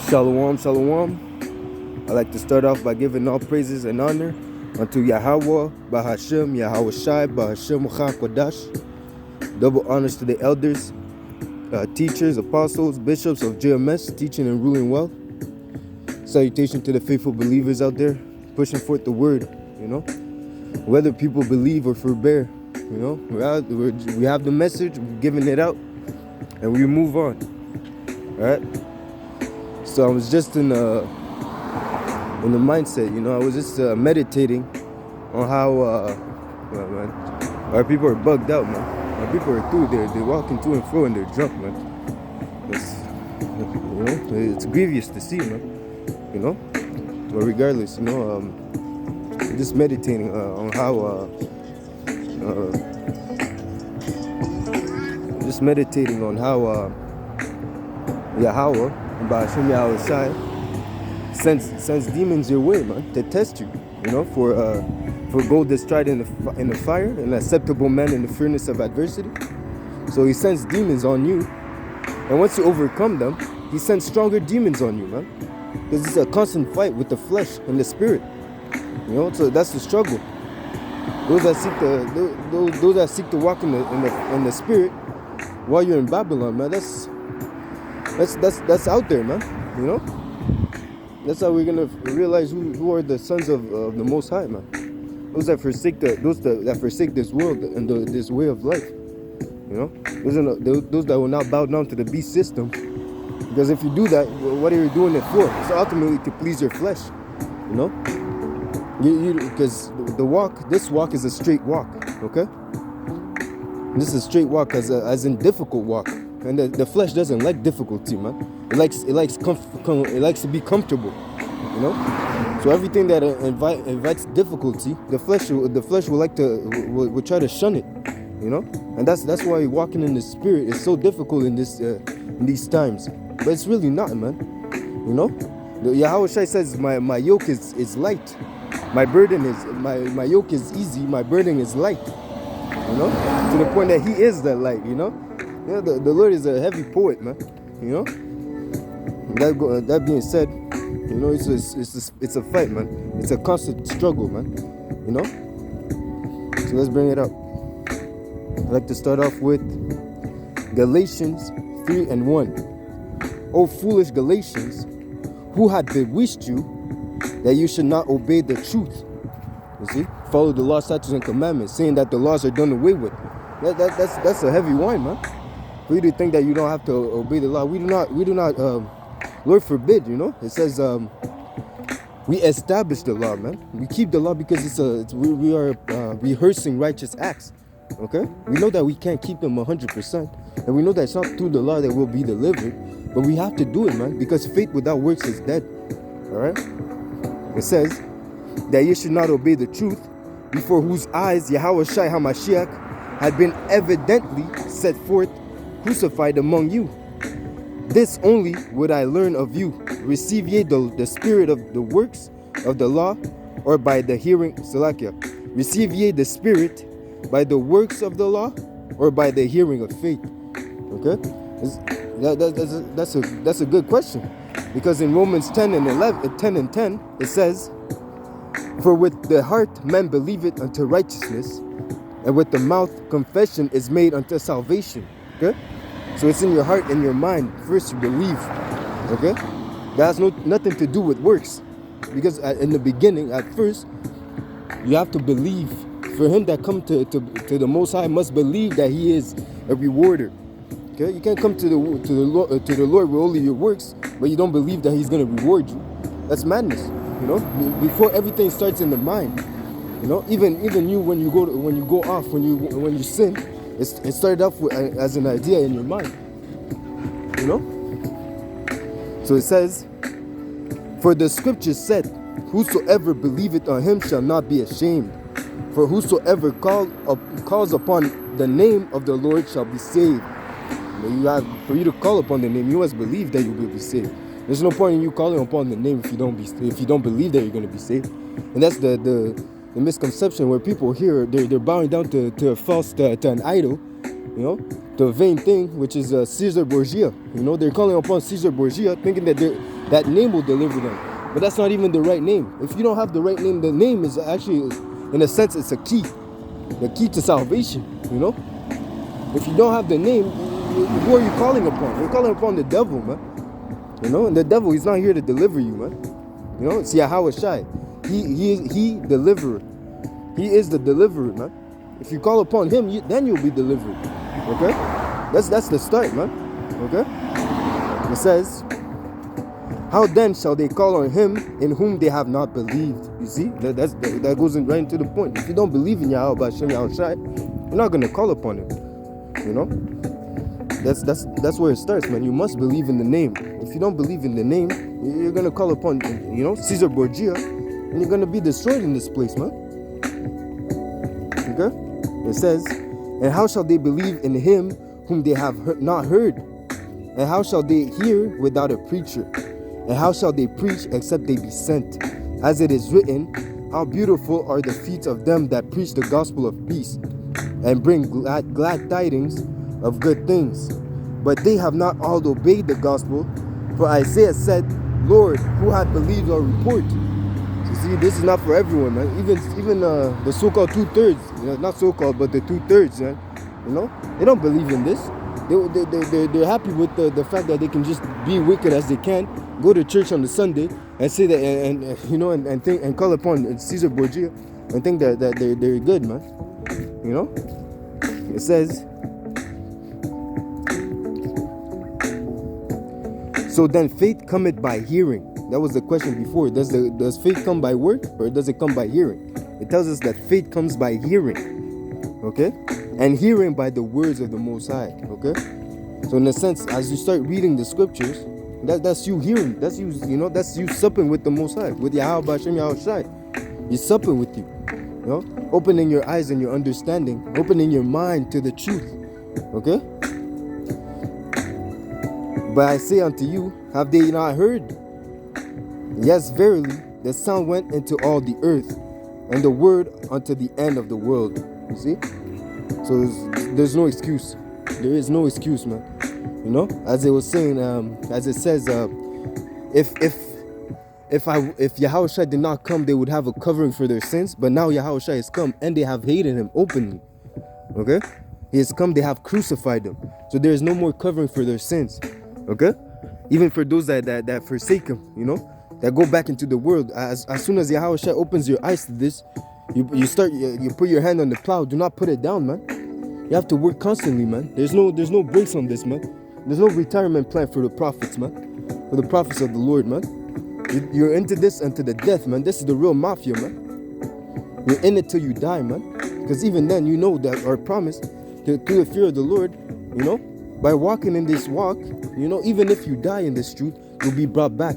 Shalom, shalom. I'd like to start off by giving all praises and honor unto Yahawah, Bahashem, YAHAWASHI, Bahashem, QADASH. Double honors to the elders, teachers, apostles, bishops of JMS, teaching and ruling well. Salutation to the faithful believers out there, pushing forth the word, whether people believe or forbear, we have the message, we're giving it out, and we move on. All right. So I was just in the mindset, I was just meditating on how man, our people are bugged out, man. Our people are through, they're walking to and fro and they're drunk, man. It's grievous to see, man. But regardless, just meditating on how Yahawah, Bahashem Yahawasai, sends demons your way, man, to test you, for gold that's tried in the fire, an acceptable man in the furnace of adversity. So he sends demons on you, and once you overcome them, he sends stronger demons on you, man. Because it's a constant fight with the flesh and the spirit, So that's the struggle. Those that seek to walk in the spirit while you're in Babylon, man, that's out there, man. That's how we're gonna realize who are the sons of the Most High, man. Those that forsake this world and this way of life. Those that will not bow down to the beast system. Because if you do that, what are you doing it for? It's ultimately to please your flesh. Because this walk is a straight walk. Okay. This is a straight walk as in difficult walk. And the flesh doesn't like difficulty, man. It likes to be comfortable, So everything that invites difficulty, the flesh will try to shun it, And that's why walking in the spirit is so difficult in these times. But it's really not, man. The Yahawashi says, my yoke is light, my burden is my yoke is easy, my burden is light, to the point that He is the light, the Lord is a heavy poet, man. That being said, it's a fight, man. It's a constant struggle, man. So let's bring it up. I'd like to start off with Galatians 3:1. O foolish Galatians, who had bewitched you that you should not obey the truth? You see, follow the law, statutes, and commandments, saying that the laws are done away with. That's a heavy wine, man. For you to think that you don't have to obey the law, we do not. Lord forbid, It says we establish the law, man. We keep the law because we are rehearsing righteous acts. Okay, we know that we can't keep them 100%, and we know that it's not through the law that we'll be delivered, but we have to do it, man, because faith without works is dead. All right. It says that you should not obey the truth, before whose eyes Yahawashi HaMashiach had been evidently set forth, crucified among you. This only would I learn of you. Receive ye the spirit of the works of the law, or by the hearing, Salakia. Receive ye the spirit by the works of the law, or by the hearing of faith? Okay, that's a good question, because in Romans 10:10 it says, for with the heart man believeth unto righteousness, and with the mouth confession is made unto salvation. Okay, so it's in your heart and your mind. First you believe. Okay, that has nothing to do with works, because in the beginning, at first, you have to believe. For him that come to the Most High must believe that He is a rewarder. Okay, you can't come to the Lord with only your works, but you don't believe that He's gonna reward you. That's madness. Before everything starts in the mind. Even you when you sin, it started off as an idea in your mind. So it says, for the scripture said, whosoever believeth on Him shall not be ashamed. For whosoever calls upon the name of the Lord shall be saved. For you to call upon the name, you must believe that you will be saved. There's no point in you calling upon the name if you don't believe that you're going to be saved. And that's the misconception where people here they're bowing down to an idol, to a vain thing, which is Caesar Borgia. They're calling upon Caesar Borgia, thinking that that name will deliver them. But that's not even the right name. If you don't have the right name, the name is actually, in a sense, it's a key. The key to salvation, you know? If you don't have the name, who are you calling upon? You're calling upon the devil, man. You know, and the devil, he's not here to deliver you, man. You know, it's YAHAWASHI. He deliverer. He is the deliverer, man. If you call upon him, then you'll be delivered. Okay? That's the start, man. Okay? It says, how then shall they call on him in whom they have not believed? You see, that goes right into the point. If you don't believe in Yahweh, Shem, Yahushai, you're not going to call upon him. You know, that's where it starts, man. You must believe in the name. If you don't believe in the name, you're going to call upon, you know, Caesar Borgia, and you're going to be destroyed in this place, man. Okay? It says, and how shall they believe in him whom they have not heard? And how shall they hear without a preacher? And how shall they preach except they be sent? As it is written, how beautiful are the feet of them that preach the gospel of peace, and bring glad tidings of good things. But they have not all obeyed the gospel. For Isaiah said, Lord, who hath believed our report? You see, this is not for everyone, man. Even the so-called 2/3, you know, not so-called, but the 2/3, man. You know, they don't believe in this. They're happy with the fact that they can just be wicked as they can, go to church on the Sunday and say that, and you know, and think and call upon Caesar Borgia and think that they're good, man. You know, it says, so then faith cometh by hearing. That was the question before. Does faith come by word, or does it come by hearing? It tells us that faith comes by hearing. Okay, and hearing by the words of the Most High. Okay, so in a sense, as you start reading the scriptures, that's you hearing. That's you. You know, that's you supping with the Most High, with Yahweh Shem Yahushai. He's supping with you. You know, opening your eyes and your understanding, opening your mind to the truth. Okay? But I say unto you, have they not heard? Yes, verily, the sound went into all the earth, and the word unto the end of the world. You see? So there's no excuse. There is no excuse, man. You know, as it was saying, as it says, if Yahushua did not come, they would have a covering for their sins. But now Yahushua has come, and they have hated him openly. Okay, he has come; they have crucified him. So there is no more covering for their sins. Okay, even for those that forsake him, you know, that go back into the world. As soon as Yahushua opens your eyes to this, you put your hand on the plow. Do not put it down, man. You have to work constantly, man. There's no breaks on this, man. There's no retirement plan for the prophets, man. For the prophets of the Lord, man. You're into this unto the death, man. This is the real mafia, man. You're in it till you die, man. Because even then, you know that our promise through the fear of the Lord, you know, by walking in this walk, you know, even if you die in this truth, you'll be brought back.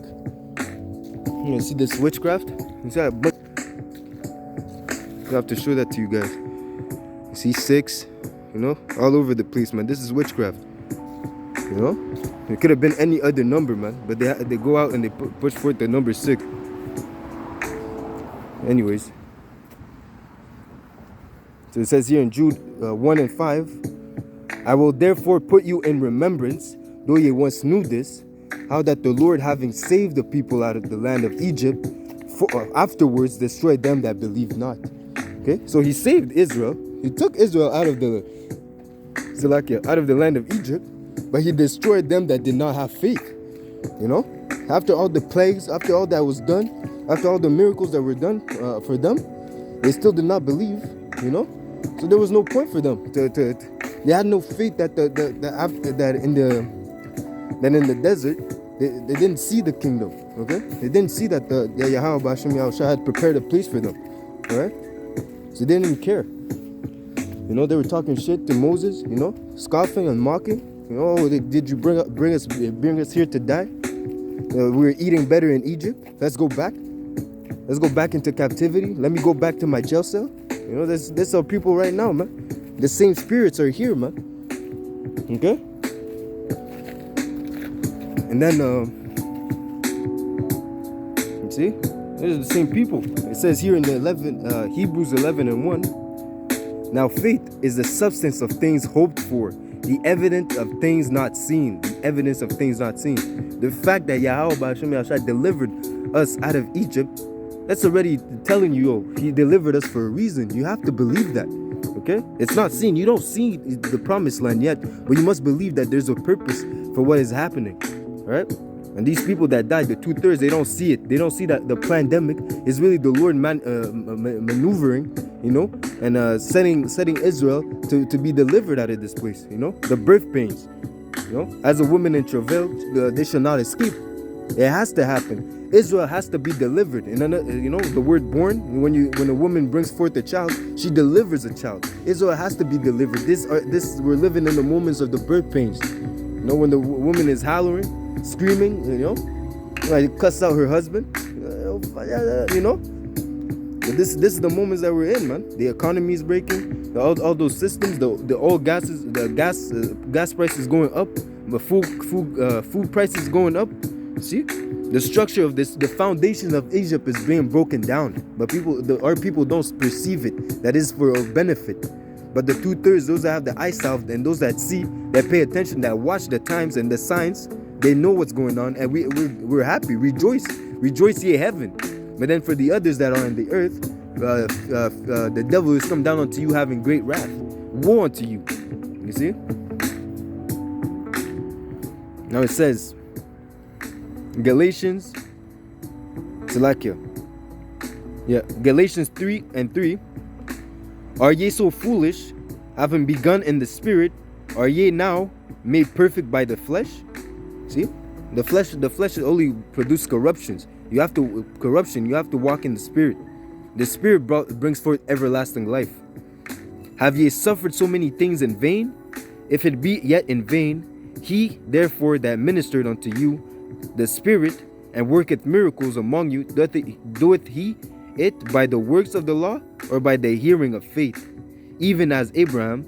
You see this witchcraft? You see that? I have to show that to you guys. You see 6, you know, all over the place, man. This is witchcraft. You know, it could have been any other number, man, but they go out and they push forth the number 6. Anyways, so it says here in Jude 1 and 5, I will therefore put you in remembrance, though ye once knew this, how that the Lord, having saved the people out of the land of Egypt, afterwards destroyed them that believed not. Okay, so he saved Israel. He took Israel out of the land of Egypt, but he destroyed them that did not have faith. You know, after all the plagues, after all that was done, after all the miracles that were done for them, they still did not believe. You know, so there was no point for them. They had no faith that in the desert they didn't see the kingdom. Okay, they didn't see that the Yahweh Shem Yahushua had prepared a place for them. All right, so they didn't even care. You know, they were talking shit to Moses. You know, scoffing and mocking. You know, oh, did you bring us here to die? We were eating better in Egypt. Let's go back. Let's go back into captivity. Let me go back to my jail cell. You know, there's our people right now, man. The same spirits are here, man. Okay? And then, you see? These are the same people. It says here in the Hebrews 11 and 1, now faith is the substance of things hoped for, The evidence of things not seen. The evidence of things not seen. The fact that Yahweh B'Hashem Yahshai delivered us out of Egypt, that's already telling you, oh, he delivered us for a reason. You have to believe that. Okay? It's not seen. You don't see the promised land yet, but you must believe that there's a purpose for what is happening. Right? And these people that died, the 2/3, they don't see it. They don't see that the pandemic is really the Lord maneuvering, and setting Israel to be delivered out of this place. The birth pains. As a woman in travail, they shall not escape. It has to happen. Israel has to be delivered. And the word born, when a woman brings forth a child, she delivers a child. Israel has to be delivered. We're living in the moments of the birth pains. When the woman is hollering, screaming, like cuss out her husband, This is the moments that we're in, man. The economy is breaking. All those systems, the oil gases, the gas prices going up, the food prices going up. See, the structure of this, the foundation of Egypt is being broken down, but our people don't perceive it. That is for our benefit. But the 2/3, those that have the eyesight and those that see, that pay attention, that watch the times and the signs, they know what's going on, and we're happy, rejoice, ye heaven. But then for the others that are on the earth, the devil has come down unto you having great wrath. Woe unto you. You see? Now it says, Galatians 3:3. Are ye so foolish, having begun in the spirit, are ye now made perfect by the flesh? See? The flesh only produces corruptions. You have to walk in the spirit. The spirit brings forth everlasting life. Have ye suffered so many things in vain? If it be yet in vain, he therefore that ministered unto you the spirit and worketh miracles among you, doeth he it by the works of the law or by the hearing of faith? Even as Abraham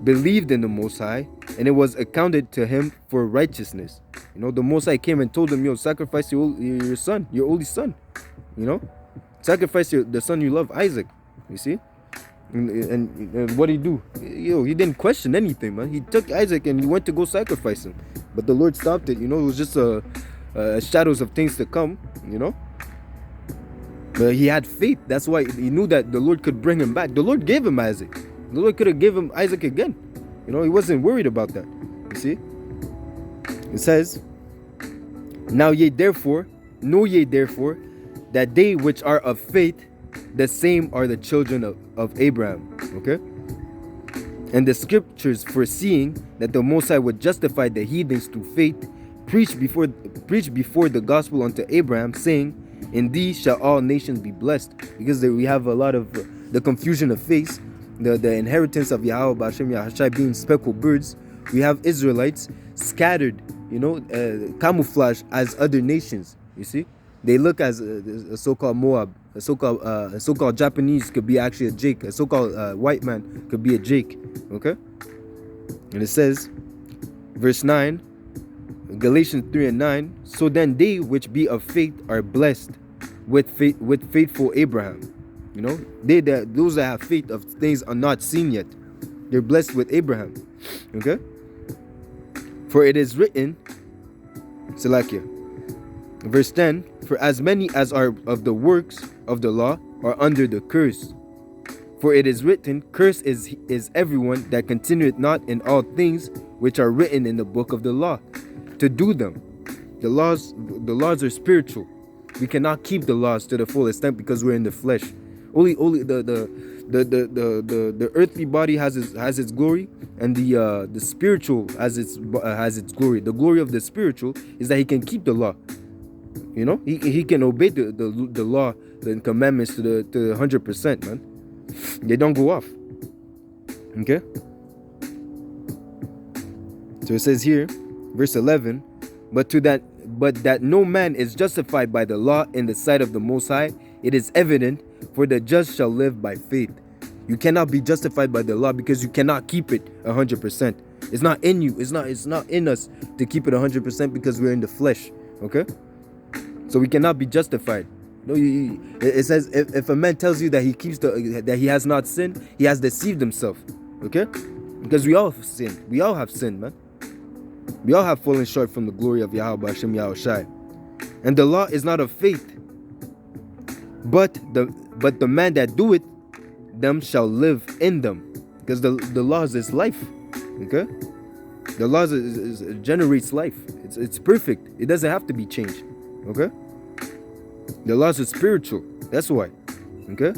believed in the Most High, and it was accounted to him for righteousness. The Most High came and told him, sacrifice your son, your only son. Sacrifice the son you love, Isaac. You see? And what did he do? He didn't question anything, man. He took Isaac and he went to go sacrifice him. But the Lord stopped it. It was just shadows of things to come, But he had faith. That's why he knew that the Lord could bring him back. The Lord gave him Isaac. The Lord could have given him Isaac again. He wasn't worried about that. You see? It says, know ye therefore, that they which are of faith, the same are the children of Abraham. Okay? And the scriptures, foreseeing that the Most High would justify the heathens through faith, preach before the gospel unto Abraham, saying, in thee shall all nations be blessed. Because we have a lot of the confusion of faith, the inheritance of Yahweh B'Hashem Yahshai being speckled birds. We have Israelites scattered, camouflaged as other nations. You see, they look as a so-called Moab, a so-called Japanese could be actually a Jake, a so-called white man could be a Jake. Okay, and it says, verse 9, Galatians 3:9. So then they which be of faith are blessed with faithful Abraham. Those that have faith of things are not seen yet, they're blessed with Abraham. Okay. For it is written, Salakia, verse 10, for as many as are of the works of the law are under the curse. For it is written, cursed is everyone that continueth not in all things which are written in the book of the law, to do them. The laws are spiritual. We cannot keep the laws to the full extent because we're in the flesh. Only the earthly body has its glory, and the spiritual has its glory. The glory of the spiritual is that he can keep the law. He can obey the law, the commandments to 100%, man. They don't go off. Okay. So it says here, verse 11, but that no man is justified by the law in the sight of the Most High, it is evident, for the just shall live by faith. You cannot be justified by the law because you cannot keep it 100%. It's not in you. It's not in us to keep it 100% because we're in the flesh. Okay? So we cannot be justified. It says if a man tells you that he has not sinned, he has deceived himself. Okay? Because we all have sinned. We all have sinned, man. We all have fallen short from the glory of Yahweh Hashem Yahawashi. And the law is not of faith, but the man that do it, them shall live in them. Because the laws is life. Okay? The laws generates life. It's perfect. It doesn't have to be changed. Okay? The laws are spiritual. That's why. Okay?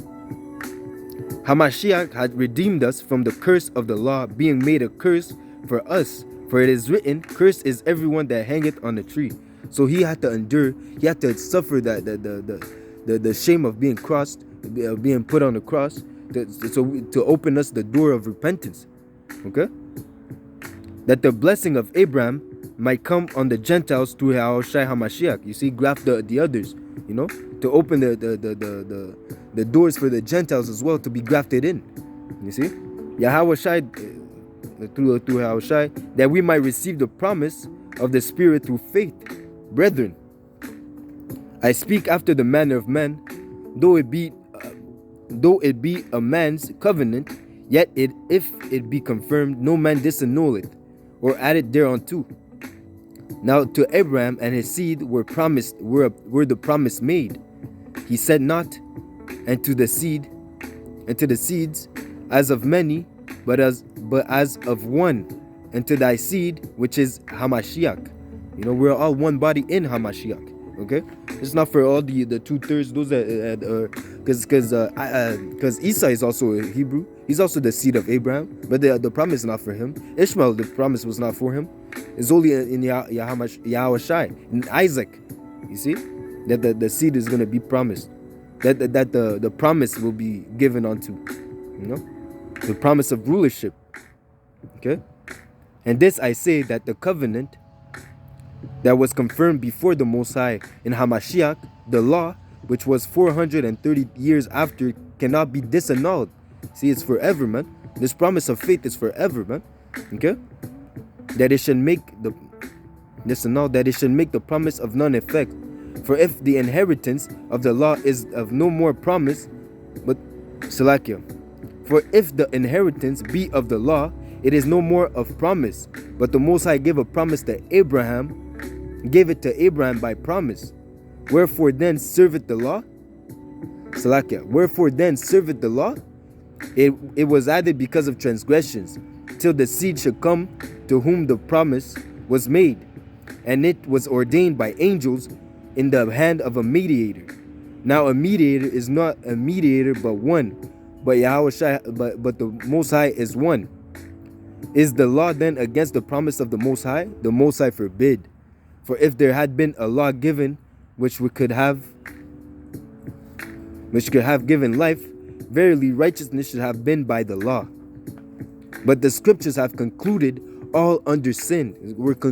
Hamashiach had redeemed us from the curse of the law, being made a curse for us. For it is written, cursed is everyone that hangeth on the tree. So he had to endure, he had to suffer that the shame of being crossed, being put on the cross, to open us the door of repentance. Okay? That the blessing of Abraham might come on the Gentiles through Yahawashi Hamashiach. You see, graft the others, you know, to open the doors for the Gentiles as well to be grafted in. You see, Yahawashi through Yahawashi, that we might receive the promise of the Spirit through faith. Brethren, I speak after the manner of men, though it be a man's covenant, yet if it be confirmed, no man disannul it, or add it thereunto. Now to Abraham and his seed were the promise made. He said not, and to the seeds as of many, but as of one, and to thy seed, which is Hamashiach. You know, we're all one body in Hamashiach. Okay, it's not for all the 2/3. Those that because Esau is also a Hebrew. He's also the seed of Abraham, but the promise is not for him. Ishmael, the promise was not for him. It's only in Yahawashi, in Isaac. You see that the seed is going to be promised. That the promise will be given unto. You know, the promise of rulership. Okay, and this I say, that the covenant that was confirmed before the Most High in Hamashiach, the law, which was 430 years after, cannot be disannulled. See, it's forever, man. This promise of faith is forever, man. Okay? That it should make the promise of none effect. For if the inheritance of the law is of no more promise, but Salakia. For if the inheritance be of the law, it is no more of promise. But the Most High gave a promise to Abraham, gave it to Abraham by promise. Wherefore then serveth the law? Salakia. Wherefore then serveth the law? It was added because of transgressions, till the seed should come to whom the promise was made. And it was ordained by angels in the hand of a mediator. Now a mediator is not a mediator but one, but Yahawashi, but the Most High is one. Is the law then against the promise of the Most High? The Most High forbid. For if there had been a law given which could have given life, verily righteousness should have been by the law. But the scriptures have concluded all under sin.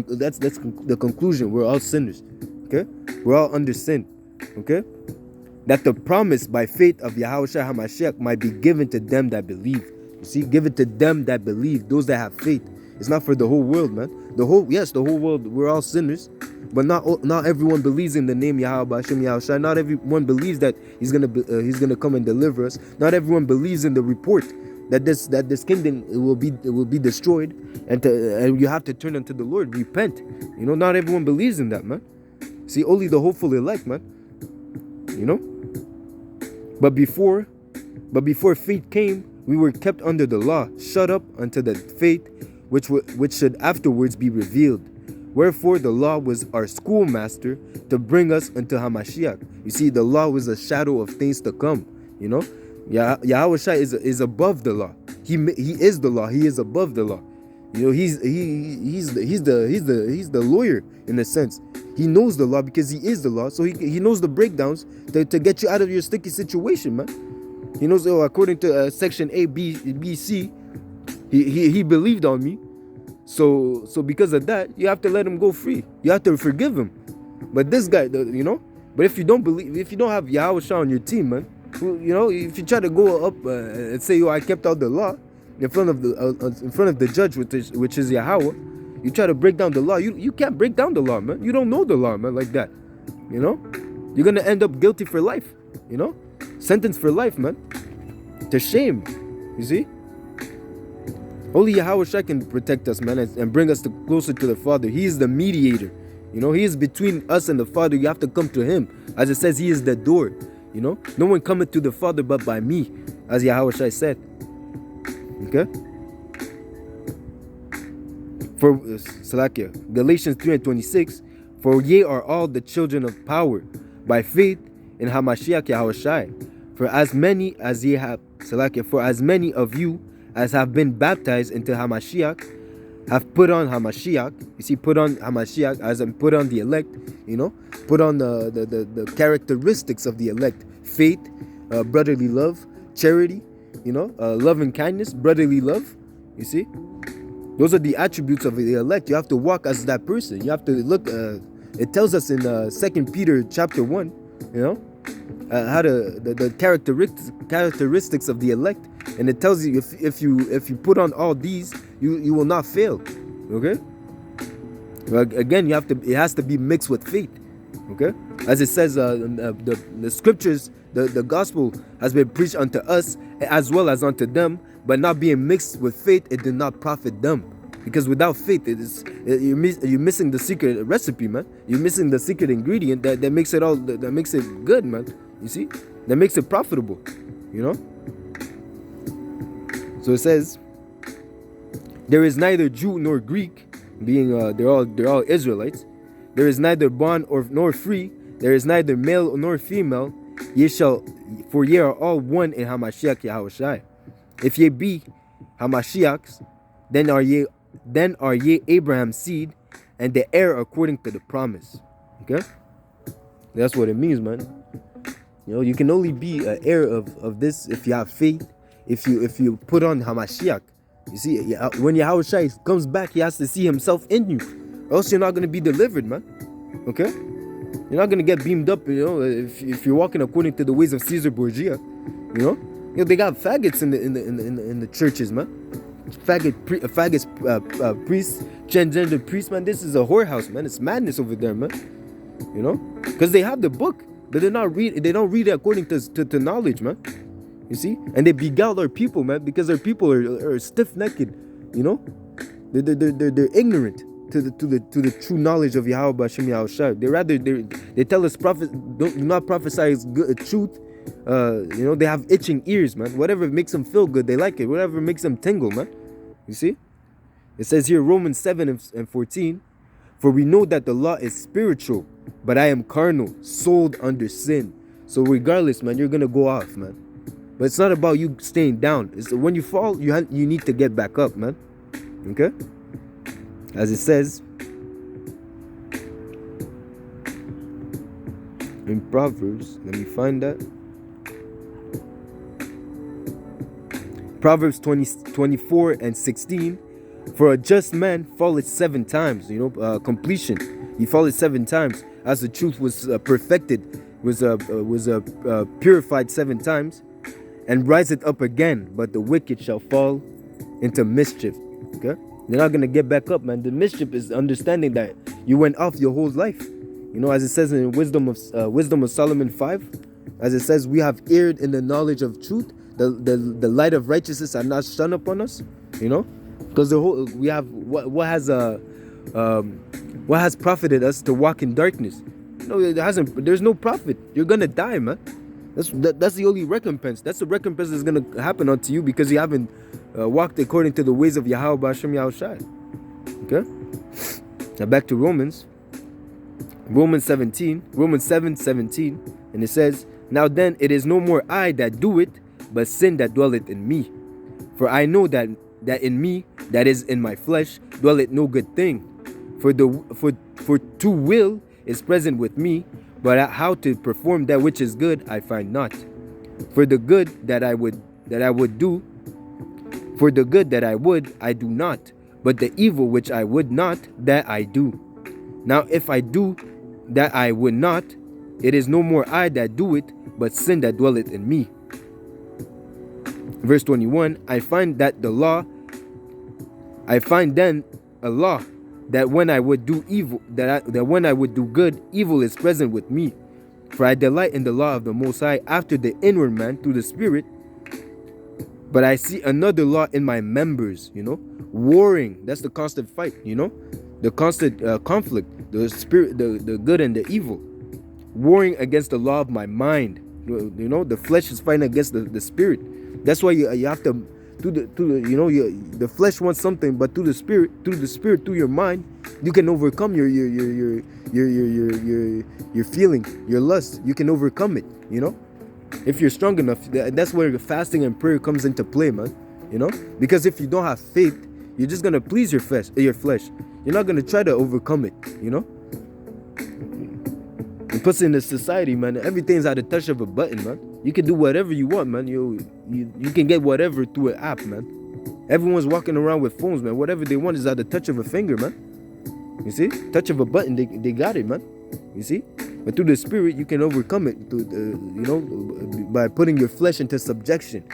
That's the conclusion. We're all sinners. Okay? We're all under sin. Okay? That the promise by faith of Yahawashi HaMashiach might be given to them that believe. You see, give it to them that believe, those that have faith. It's not for the whole world, man. The whole world, we're all sinners, but not everyone believes in the name Yahweh Hashem Yahawashi. Not everyone believes that he's gonna come and deliver us. Not everyone believes in the report that this kingdom will be destroyed, and you have to turn unto the Lord, repent. You know, not everyone believes in that, man. See, only the hopeful elect, man. You know, but before faith came, we were kept under the law, shut up unto the faith which should afterwards be revealed. Wherefore the law was our schoolmaster to bring us unto Hamashiach. You see, the law was a shadow of things to come. You know, Yahawashi is above the law. He is the law. He is above the law. You know, he's the lawyer in a sense. He knows the law because he is the law. So he knows the breakdowns to get you out of your sticky situation, man. He knows, according to section A, B, C, he believed on me. So because of that, you have to let him go free. You have to forgive him. But this guy, you know, but if you don't believe, if you don't have Yahawashi on your team, man, you know, if you try to go up and say, I kept out the law in front of the judge, which is Yahweh, you try to break down the law. You can't break down the law, man. You don't know the law, man, like that. You know, you're gonna end up guilty for life. You know, sentence for life, man. To shame. You see. Only Yahawashi can protect us, man, and bring us closer to the Father. He is the mediator. You know, He is between us and the Father. You have to come to Him. As it says, He is the door. You know, no one cometh to the Father but by me, as Yahawashi said. Okay? For Salakia, Galatians 3:26, for ye are all the children of power, by faith in Hamashiach Yahawashi. For as many as ye have, Salakia, for as many of you as have been baptized into Hamashiach, have put on Hamashiach. You see, put on Hamashiach, as in put on the elect, you know, put on the characteristics of the elect: faith, brotherly love, charity, you know, love and kindness, brotherly love. You see, those are the attributes of the elect. You have to walk as that person. You have to look. It tells us in 2 Peter chapter 1, you know, how the characteristics of the elect, and it tells you if you put on all these, you will not fail. Okay. Again, it has to be mixed with faith. Okay, as it says, the scriptures, the gospel has been preached unto us as well as unto them, but not being mixed with faith, it did not profit them. Because without faith, you're missing the secret recipe, man. You're missing the secret ingredient that makes it all, that makes it good, man. You see, that makes it profitable. You know. So it says, there is neither Jew nor Greek, being they're all Israelites. There is neither bond nor free. There is neither male nor female. For ye are all one in Hamashiach Yahawashi. If ye be Hamashiachs, then are ye Abraham's seed, and the heir according to the promise. Okay, that's what it means, man. You know, you can only be an heir of this if you have faith. If you put on Hamashiach. You see, when Yahawashi comes back, He has to see Himself in you, or else you're not going to be delivered, man. Okay, you're not going to get beamed up. You know, if you're walking according to the ways of Caesar Borgia. You know, they got faggots in the churches, man. Priests, transgender priests, man. This is a whorehouse, man. It's madness over there, man. You know, because they have the book, but they don't read it according to knowledge, man. You see, and they beguile our people, man, because our people are stiff-necked. You know, they're ignorant to the true knowledge of Yahweh B'Shem Yahawashi. They tell us do not prophesy truth. You know, they have itching ears, man. Whatever makes them feel good, they like it. Whatever makes them tingle, man. You see, it says here, Romans 7:14, for we know that the law is spiritual, but I am carnal, sold under sin. So regardless, man, you're gonna go off, man. But it's not about you staying down. It's when you fall, you need to get back up, man. Okay? As it says in Proverbs, let me find that. Proverbs 24:16, for a just man falleth 7 times. You know, completion. He falleth 7 times, as the truth was perfected, was purified 7 times, and riseth up again. But the wicked shall fall into mischief. Okay, they're not gonna get back up, man. The mischief is understanding that you went off your whole life. You know, as it says in Wisdom of Solomon 5, as it says, we have erred in the knowledge of truth. The light of righteousness are not shone upon us. You know, because what has profited us to walk in darkness? No, it hasn't. There's no profit. You're gonna die, man. That's the only recompense. That's the recompense that's gonna happen unto you because you haven't walked according to the ways of Yahweh B'Shem Yahawashi. Okay. Now back to Romans 7:17, and it says, now then it is no more I that do it, but sin that dwelleth in me. For I know that in me, that is in my flesh, dwelleth no good thing. For to will is present with me, but how to perform that which is good I find not. For the good that I would do, I do not, but the evil which I would not, that I do. Now if I do that I would not, it is no more I that do it, but sin that dwelleth in me. Verse 21, I find then a law, that when I would do evil, that when I would do good, evil is present with me. For I delight in the law of the Most High after the inward man through the Spirit. But I see another law in my members, warring. That's the constant fight, the constant conflict, the spirit, the good and the evil, warring against the law of my mind. The flesh is fighting against the spirit. That's why you have to the flesh wants something, but through the spirit, through your mind, you can overcome your feeling, your lust. You can overcome it, if you're strong enough. That's where the fasting and prayer comes into play, man. Because if you don't have faith, you're just gonna please your flesh. You're not gonna try to overcome it. It puts in the society, man. Everything's at the touch of a button, man. You can do whatever you want, man. You can get whatever through an app, man. Everyone's walking around with phones, man. Whatever they want is at the touch of a finger, man. You see? Touch of a button, they got it, man. You see? But through the spirit, you can overcome it, by putting your flesh into subjection,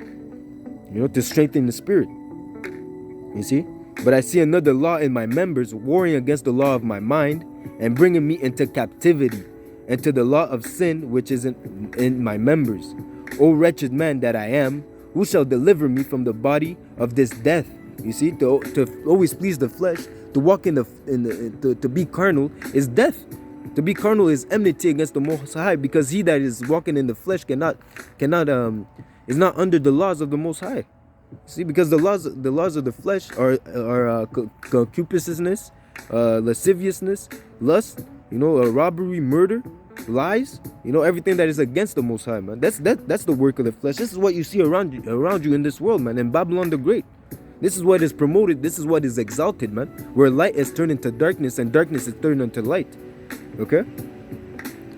to strengthen the spirit. You see? But I see another law in my members, warring against the law of my mind, and bringing me into captivity, and to the law of sin which is in my members. O wretched man that I am, who shall deliver me from the body of this death? You see, to always please the flesh, to walk to be carnal is death. To be carnal is enmity against the Most High, because he that is walking in the flesh is not under the laws of the Most High. See, because the laws of the flesh are concupiscence, lasciviousness, lust, robbery, murder, lies, everything that is against the Most High, man. That's the work of the flesh. This is what you see around you in this world, man. In Babylon the Great, this is what is promoted. This is what is exalted, man. Where light is turned into darkness and darkness is turned into light. Okay.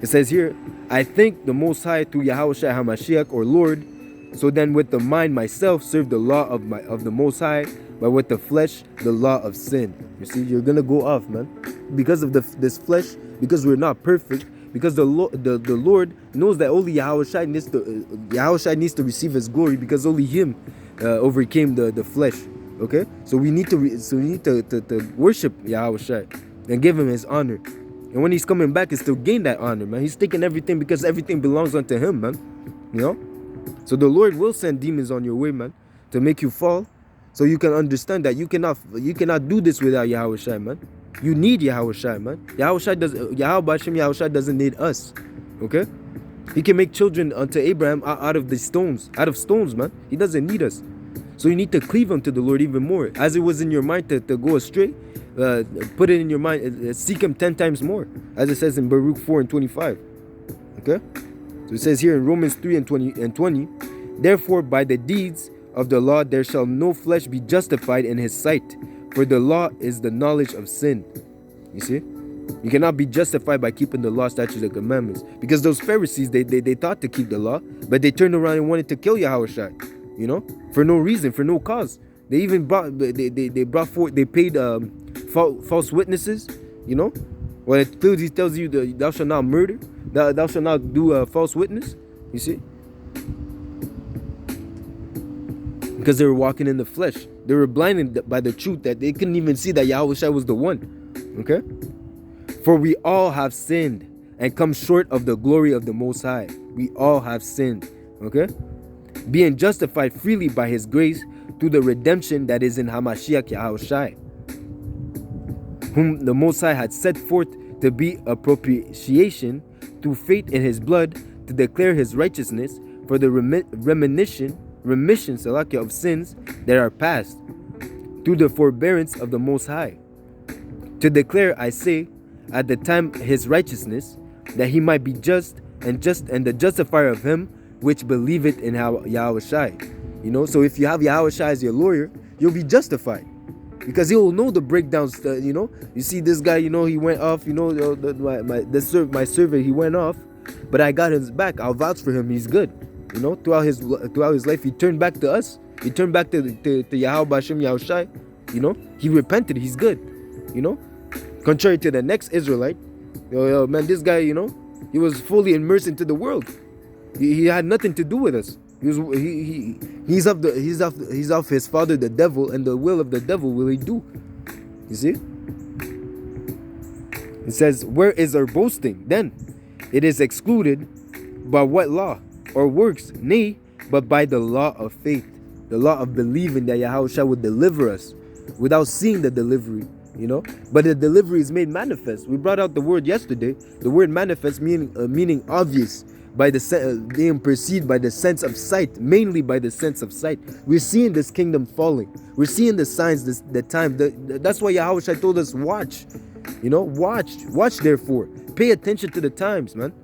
It says here, I thank the Most High through Yahawashi HaMashiach, or Lord. So then, with the mind myself serve the law of the Most High, but with the flesh the law of sin. You see, you're gonna go off, man, because of this flesh. Because we're not perfect. Because the Lord knows that only Yahawashi needs to receive His glory, because only Him overcame the flesh. Okay, so we need to worship Yahawashi and give Him His honor. And when He's coming back, it's to gain that honor, man. He's taking everything, because everything belongs unto Him, man. So the Lord will send demons on your way, man, to make you fall, so you can understand that you cannot do this without Yahawashi, man. You need Yahawashi, man. Yahawashi doesn't need us. Okay? He can make children unto Abraham out of stones, man. He doesn't need us. So you need to cleave unto the Lord even more. As it was in your mind to go astray, put it in your mind, seek Him 10 times more, as it says in Baruch 4:25. Okay? So it says here in Romans 3:20, therefore by the deeds of the law there shall no flesh be justified in His sight, for the law is the knowledge of sin. You see? You cannot be justified by keeping the law, statutes, and commandments. Because those Pharisees, they thought to keep the law, but they turned around and wanted to kill Yahawashi, for no reason, for no cause. They even they paid false witnesses, when it clearly tells you that thou shalt not murder, thou shalt not do a false witness. You see? Because they were walking in the flesh. They were blinded by the truth, that they couldn't even see that Yahawashi was the one. Okay? For we all have sinned and come short of the glory of the Most High. We all have sinned. Okay? Being justified freely by His grace through the redemption that is in Hamashiach Yahawashi, whom the Most High had set forth to be a propitiation through faith in His blood, to declare His righteousness for the remission of sins that are past, through the forbearance of the Most High, to declare, I say, at the time His righteousness, that He might be just and the justifier of him which believeth in Yahawashi. So if you have Yahawashi as your lawyer, you'll be justified, because He will know the breakdowns. You see this guy, he went off. My servant, he went off, but I got his back. I'll vouch for him. He's good. Throughout his life, he turned back to us. He turned back to Yahawashi. He repented. He's good. Contrary to the next Israelite, man, this guy, he was fully immersed into the world. He had nothing to do with us. He's of his father the devil, and the will of the devil will he do. You see? It says, where is our boasting then? It is excluded by what law or works? Nay, but by the law of faith. the law of believing that Yahawashi would deliver us without seeing the delivery, but the delivery is made manifest. We brought out the word yesterday. The word manifest meaning obvious, by the being perceived by the sense of sight, mainly by the sense of sight. We're seeing this kingdom falling. We're seeing the signs, the time. That's why Yahawashi told us, watch. Watch therefore. Pay attention to the times, man.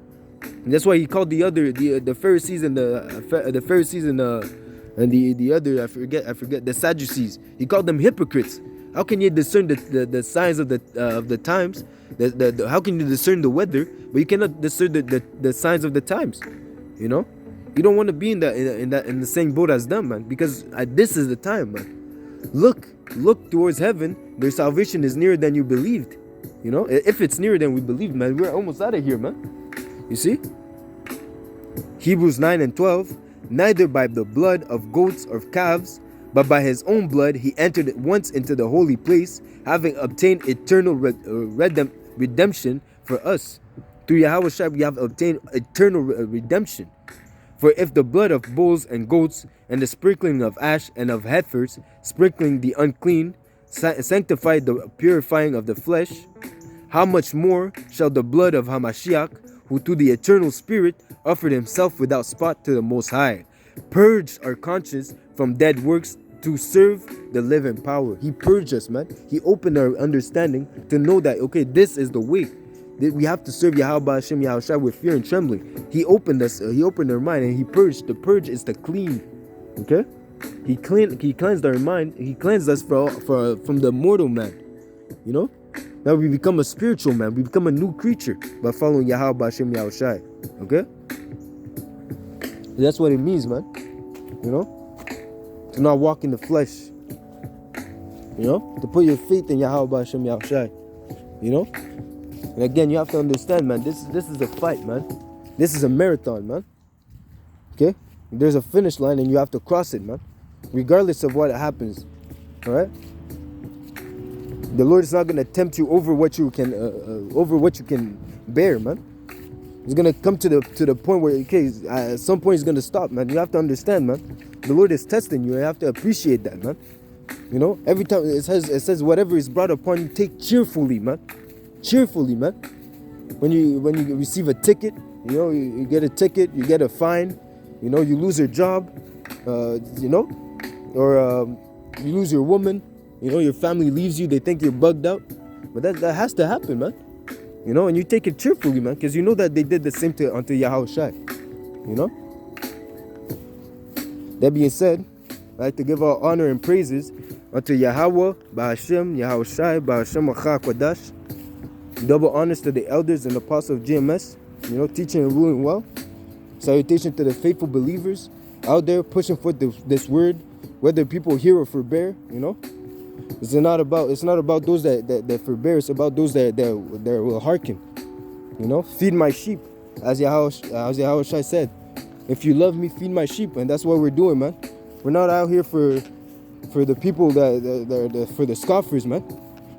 And that's why he called the Pharisees and the Pharisees and the other, I forget the Sadducees. He called them hypocrites. How can you discern the signs of the times? How can you discern the weather, but you cannot discern the signs of the times? You don't want to be in the same boat as them, man. Because this is the time, man. Look towards heaven. Their salvation is nearer than you believed. If it's nearer than we believed, man, we're almost out of here, man. You see? Hebrews 9:12. Neither by the blood of goats or calves, but by his own blood he entered once into the holy place, having obtained eternal redemption for us. Through Yahawashi we have obtained eternal redemption. For if the blood of bulls and goats, and the sprinkling of ash and of heifers, sprinkling the unclean, sanctified the purifying of the flesh, how much more shall the blood of Hamashiach, who through the eternal Spirit offered himself without spot to the Most High, purge our conscience from dead works to serve the living power. He purged us, man. He opened our understanding to know that, okay, this is the way. We have to serve Yahweh Hashem Yahawashi with fear and trembling. He opened our mind, and he purged. The purge is the clean. Okay? He cleansed our mind. He cleansed us from the mortal man. Now we become a spiritual man. We become a new creature by following Yahweh Hashem Yahawashi. Okay? That's what it means, man. To not walk in the flesh. To put your faith in Yahweh Hashem Yahawashi. And again, you have to understand, man, this is a fight, man. This is a marathon, man. Okay? There's a finish line and you have to cross it, man. Regardless of what happens. Alright? The Lord is not going to tempt you over what you can bear, man. He's going to come to the point where, okay, at some point he's going to stop, man. You have to understand, man. The Lord is testing you. You have to appreciate that, man. Every time it says whatever is brought upon you, take cheerfully, man. Cheerfully, man. When you receive a ticket, you get a ticket, you get a fine, you lose your job, or you lose your woman, your family leaves you, they think you're bugged out. But that has to happen, man. And you take it cheerfully, man, because you know that they did the same unto Yahawashi. That being said, I'd like to give all honor and praises unto Yahawah, Ba'ashem, Yahawashi, Ba'ashem QADASH. Double honors to the elders and apostles of GMS, teaching and ruling well. Salutation to the faithful believers out there pushing forth this word, whether people hear or forbear. It's not about those that forbear. It's about those that will hearken. Feed my sheep, as Yahawashi said. If you love me, feed my sheep, and that's what we're doing, man. We're not out here for the people for the scoffers, man.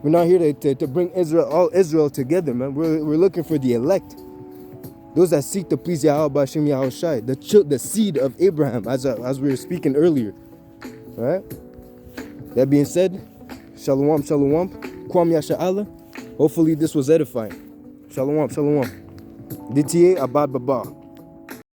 We're not here to bring all Israel together, man. We're looking for the elect. Those that seek to please Yahweh Hashem Yahawashi, the seed of Abraham, as we were speaking earlier. Alright? That being said, Shalom, Shalom, Kwam Yasha Allah. Hopefully this was edifying. Shalom, Shalom. DTA Abad Baba.